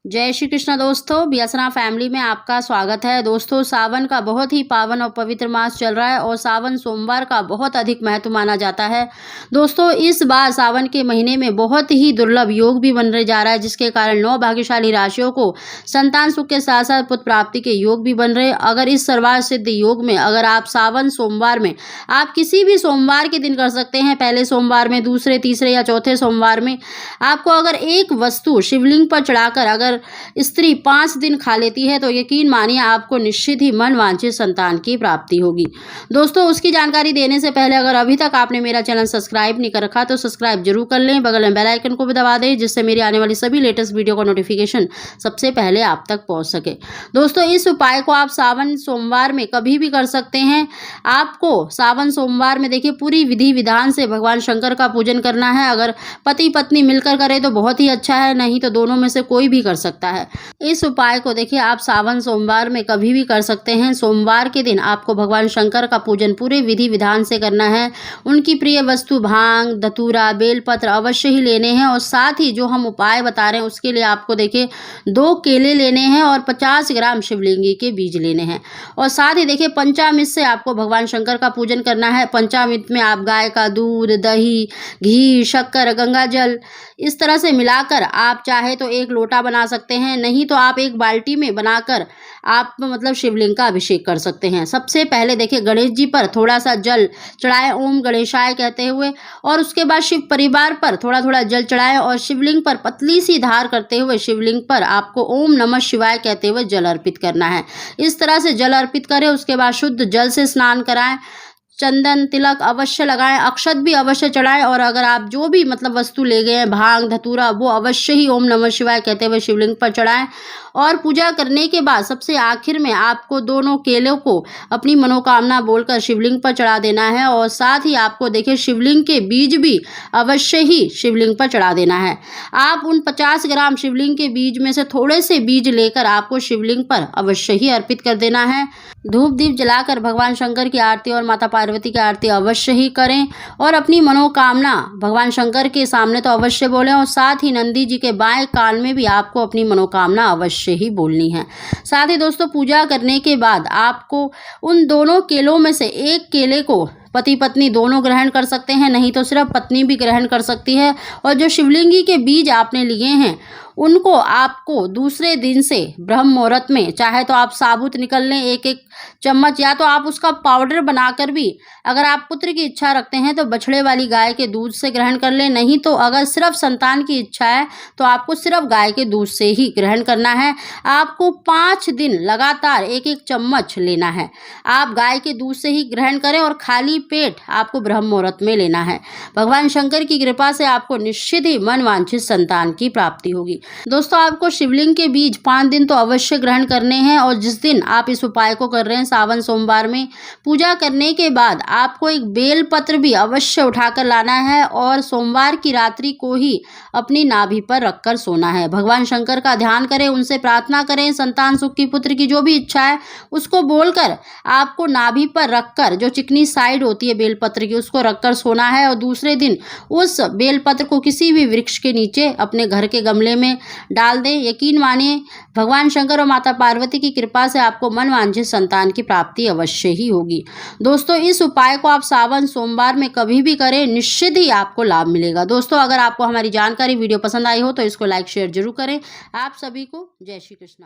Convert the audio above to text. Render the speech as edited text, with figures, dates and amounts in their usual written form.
जय श्री कृष्ण दोस्तों, बीएसना फैमिली में आपका स्वागत है। दोस्तों, सावन का बहुत ही पावन और पवित्र मास चल रहा है और सावन सोमवार का बहुत अधिक महत्व माना जाता है। दोस्तों, इस बार सावन के महीने में बहुत ही दुर्लभ योग भी बनने जा रहा है, जिसके कारण 9 भाग्यशाली राशियों को संतान सुख के साथ साथ पुत्र प्राप्ति के योग भी बन रहे हैं। अगर इस सर्वार्थ सिद्ध योग में अगर आप सावन सोमवार में आप किसी भी सोमवार के दिन कर सकते हैं, पहले सोमवार में, दूसरे, तीसरे या चौथे सोमवार में आपको अगर एक वस्तु शिवलिंग पर चढ़ाकर अगर स्त्री 5 दिन खा लेती है तो यकीन मानिए आपको निश्चित ही मन वांछित संतान की प्राप्ति होगी। दोस्तों, उसकी जानकारी देने से पहले अगर अभी तक आपने मेरा चैनल सब्सक्राइब नहीं कर रखा तो सब्सक्राइब जरूर कर लें, बगल में बेल आइकन को भी दबा दें, जिससे मेरी आने वाली सभी लेटेस्ट वीडियो का नोटिफिकेशन सबसे पहले आप तक पहुंच सके। दोस्तों, इस उपाय को आप सावन सोमवार में कभी भी कर सकते हैं। आपको सावन सोमवार में देखिए पूरी विधि विधान से भगवान शंकर का पूजन करना है। अगर पति पत्नी मिलकर करें तो बहुत ही अच्छा है, नहीं तो दोनों में से कोई भी कर सकता है। इस उपाय को देखिए आप सावन सोमवार में कभी भी कर सकते हैं। सोमवार के दिन आपको भगवान शंकर का पूजन पूरे विधि विधान से करना है। उनकी प्रिय वस्तु भांग, धतूरा, बेलपत्र अवश्य ही लेने हैं और साथ ही जो हम उपाय बता रहे हैं उसके लिए आपको देखिए 2 केले लेने हैं और 50 ग्राम शिवलिंगी के बीज लेने हैं और साथ ही देखिए पंचामृत से आपको भगवान शंकर का पूजन करना है। पंचामृत में आप गाय का दूध, दही, घी, शक्कर, गंगा जल इस तरह से मिलाकर आप चाहे तो 1 लोटा बना सकते हैं, नहीं तो आप 1 बाल्टी में बनाकर आप शिवलिंग का अभिषेक कर सकते हैं। सबसे पहले देखिए गणेश जी पर थोड़ा सा जल चढ़ाएं ओम गणेशाय कहते हुए, और उसके बाद शिव परिवार पर थोड़ा थोड़ा जल चढ़ाएं और शिवलिंग पर पतली सी धार करते हुए शिवलिंग पर आपको ओम नमः शिवाय कहते हुए जल अर्पित करना है। इस तरह से जल अर्पित करें, उसके बाद शुद्ध जल से स्नान कराएं, चंदन तिलक अवश्य लगाएं, अक्षत भी अवश्य चढ़ाएं और अगर आप जो भी वस्तु ले गए हैं भांग धतूरा वो अवश्य ही ओम नमः शिवाय कहते हुए शिवलिंग पर चढ़ाएं। और पूजा करने के बाद सबसे आखिर में आपको दोनों केलों को अपनी मनोकामना बोलकर शिवलिंग पर चढ़ा देना है और साथ ही आपको देखिए शिवलिंग के बीज भी अवश्य ही शिवलिंग पर चढ़ा देना है। आप उन 50 ग्राम शिवलिंग के बीज में से थोड़े से बीज लेकर आपको शिवलिंग पर अवश्य ही अर्पित कर देना है। धूप दीप जलाकर भगवान शंकर की आरती और माता पार्वती की आरती अवश्य ही करें और अपनी मनोकामना भगवान शंकर के सामने तो अवश्य बोलें और साथ ही नंदी जी के बाएं कान में भी आपको अपनी मनोकामना अवश्य ही बोलनी है। साथ ही दोस्तों, पूजा करने के बाद आपको उन दोनों केलों में से 1 केले को पति पत्नी दोनों ग्रहण कर सकते हैं, नहीं तो सिर्फ पत्नी भी ग्रहण कर सकती है। और जो शिवलिंगी के बीज आपने लिए हैं उनको आपको दूसरे दिन से ब्रह्म मुहूर्त में चाहे तो आप साबुत निकल लें 1-1 चम्मच, या तो आप उसका पाउडर बनाकर भी अगर आप पुत्र की इच्छा रखते हैं तो बछड़े वाली गाय के दूध से ग्रहण कर लें, नहीं तो अगर सिर्फ संतान की इच्छा है तो आपको सिर्फ गाय के दूध से ही ग्रहण करना है। आपको 5 दिन लगातार 1-1 चम्मच लेना है। आप गाय के दूध से ही ग्रहण करें और खाली पेट आपको ब्रह्म मुहूर्त में लेना है। भगवान शंकर की कृपा से आपको निश्चित ही मन वांछित संतान की प्राप्ति होगी। दोस्तों, आपको शिवलिंग के बीज 5 दिन तो अवश्य ग्रहण करने हैं और जिस दिन आप इस उपाय को कर रहे हैं सावन सोमवार में, पूजा करने के बाद आपको 1 बेल पत्र भी अवश्य उठाकर लाना है और सोमवार की रात्रि को ही अपनी नाभि पर रखकर सोना है। भगवान शंकर का ध्यान करें, उनसे प्रार्थना करें, संतान सुख की, पुत्र की जो भी इच्छा है उसको बोलकर आपको नाभि पर रखकर जो चिकनी साइड होती है बेलपत्र की उसको रखकर सोना है और दूसरे दिन उस बेलपत्र को किसी भी वृक्ष के नीचे अपने घर के गमले में डाल दें। यकीन मानिए भगवान शंकर और माता पार्वती की कृपा से आपको मन वांछित संतान की प्राप्ति अवश्य ही होगी। दोस्तों, इस उपाय को आप सावन सोमवार में कभी भी करें, निश्चित ही आपको लाभ मिलेगा। दोस्तों, अगर आपको हमारी जानकारी वीडियो पसंद आई हो तो इसको लाइक शेयर जरूर करें। आप सभी को जय श्री कृष्ण।